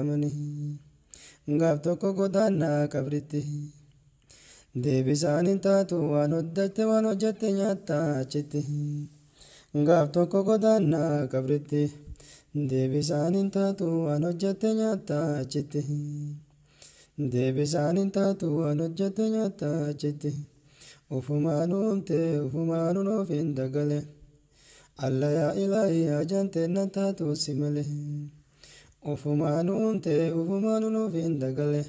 amani gaaf tokko godaannaa qabritti deebisaan hin taatu waan hojjette waan hojjette nyaattaa achitti gaaf tokko godaannaa qabritti deebisaan hin taatu waan hojjette nyaattaa achitti deebisaan hin taatu waan hojjette nyaattaa achitti ufumaan uumte ufumaan nuuf hin dagale alla yaa ilaahi hajaan teenna taatu si male ufumaan uumte ufumaan nuuf hin dagale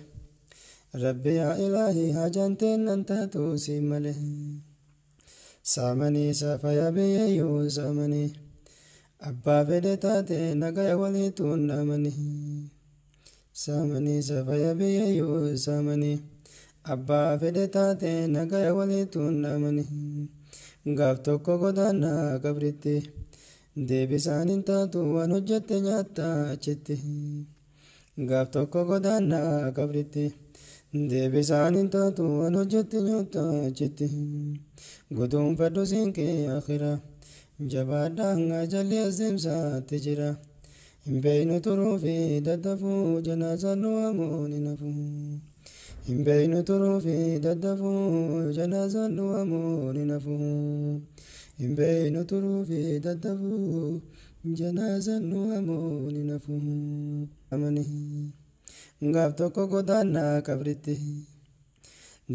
rabbi yaa ilaahi hajaan teenna taatu si male saamanii safaya biyyayyuu saamanii abbaa fedhe taate nagaya waliituun dhaamanii saamanii safaya biyyayyuu saamanii abbaa fedhe taate nagaya waliituun dhaamanii gaaf tokko godaannaa qabritti deebisaan hin taatu waan hojjette nyaattaa achitti gaaf tokko godaannaa qabritti deebisaan hin taatu waan hojjette nyaattaa achitti guduunfadhu siinqee akhiraa jabaadhaan ajalli azeemsaatti jira hin beeynu turuu fi daddafuu janaasaan nu waamuun hin hafu hin beeynu turuu fi daddafuu janaasaan nu waamuun hin hafu hin beeynu turuu fi daddafuu janaasaan nu waamuun hin hafu amani gaaf tokko godaannaa qabritti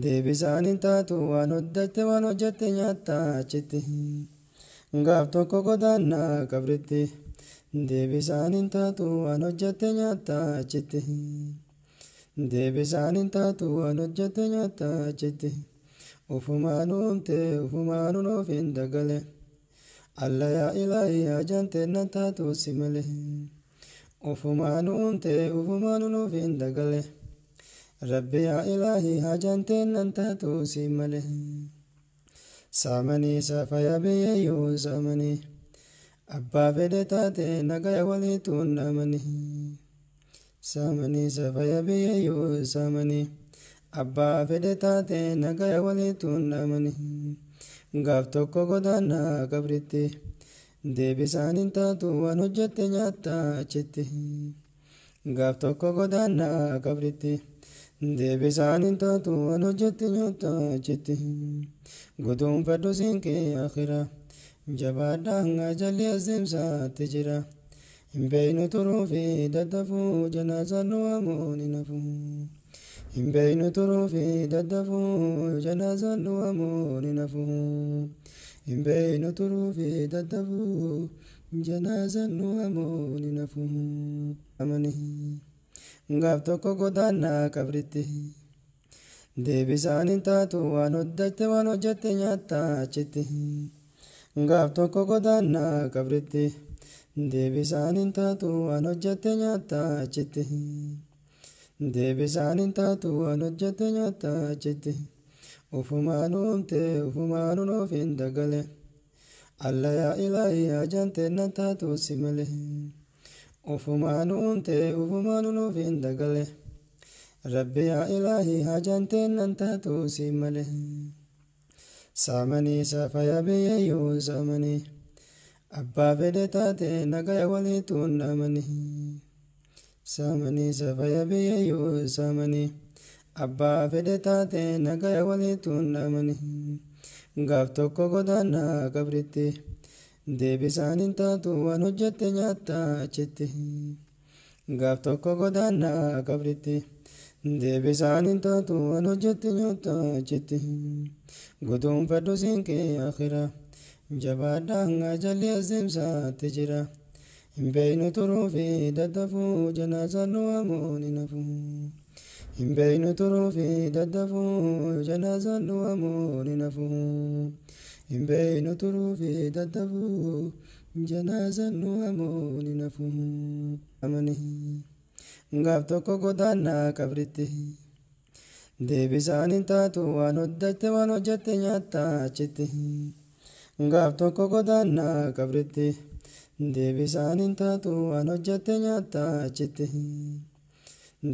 deebisaan hin taatu waan hojjette nyaattaa achitti gaaf tokko godaannaa qabritti deebisaan hin taatu waan hojjette nyaattaa achitti deebisaan hin taatu waan hojjette nyaattaa achitti ufumaan uumte ufumaan nuuf hin dagale alla yaa ilaahi hajaan teenna taatu si male ufumaan uumte ufumaan nuuf hin dagale rabbi yaa ilaahi hajaan teenna taatu si male saamanii safaya biyyayyuu saamanii abbaa fedhe taate nagaya waliituun dhaamanii saamanii safaya biyyayyuu saamanii abbaa fedhe taate nagaya waliituun dhaamanii gaaf tokko godaannaa qabritti deebisaan hin taatu waan hojjette nyaattaa achitti gaaf tokko godaannaa qabritti deebisaan hin taatu waan hojjette nyaattaa achitti guduunfadhu siinqee akhiraa jabaadhaan ajalli azeemsaatti jira hin beeynu turuu fi daddafuu janaasaan nu waamuun hin hafu hin beeynu turuu fi daddafuu janaasaan nu waamuun hin hafu hin beeynu turuu fi daddafuu janaasaan nu waamuun hin hafu amani gaaf tokko godaannaa qabritti deebisaan hin taatu waan hojjette nyaattaa achitti gaaf tokko godaannaa qabritti deebisaan hin taatu waan hojjette nyaattaa achitti deebisaan hin taatu waan hojjette nyaattaa achitti ufumaan uumte ufumaan nuuf hin dagale alla yaa ilaahi hajaan teenna taatu si male ufumaan uumte ufumaan nuuf hin dagale rabbi yaa ilaahi hajaan teenna taatu si male saamanii safaya biyyayyuu saamanii abbaa fedhe taate nagaya waliituun dhaamanii saamanii safaya biyyayyuu saamanii abbaa fedhe taate nagaya waliituun dhaamanii gaaf tokko godaannaa qabritti deebisaan hin taatu waan hojjette nyaattaa achitti gaaf tokko godaannaa qabritti deebisaan hin taatu waan hojjette nyaattaa achitti guduunfadhu siinqee akhiraa jabaadhaan ajalli azeemsaatti jira hin beeynu turuu fi daddafuu janaasaan nu waamuun hin hafu hin beeynu turuu fi daddafuu janaasaan nu waamuun hin hafu hin beeynu turuu fi daddafuu janaasaan nu waamuun hin hafu amani gaaf tokko godaannaa qabritti deebisaan hin taatu waan hojjette nyaattaa achitti gaaf tokko godaannaa qabritti deebisaan hin taatu waan hojjette nyaattaa achitti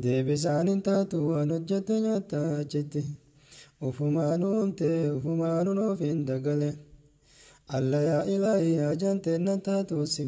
deebisaan hin taatu waan hojjette nyaattaa achitti ufumaan uumte ufumaan nuuf hin dagale alla yaa ilaahi hajaan teenna taatu si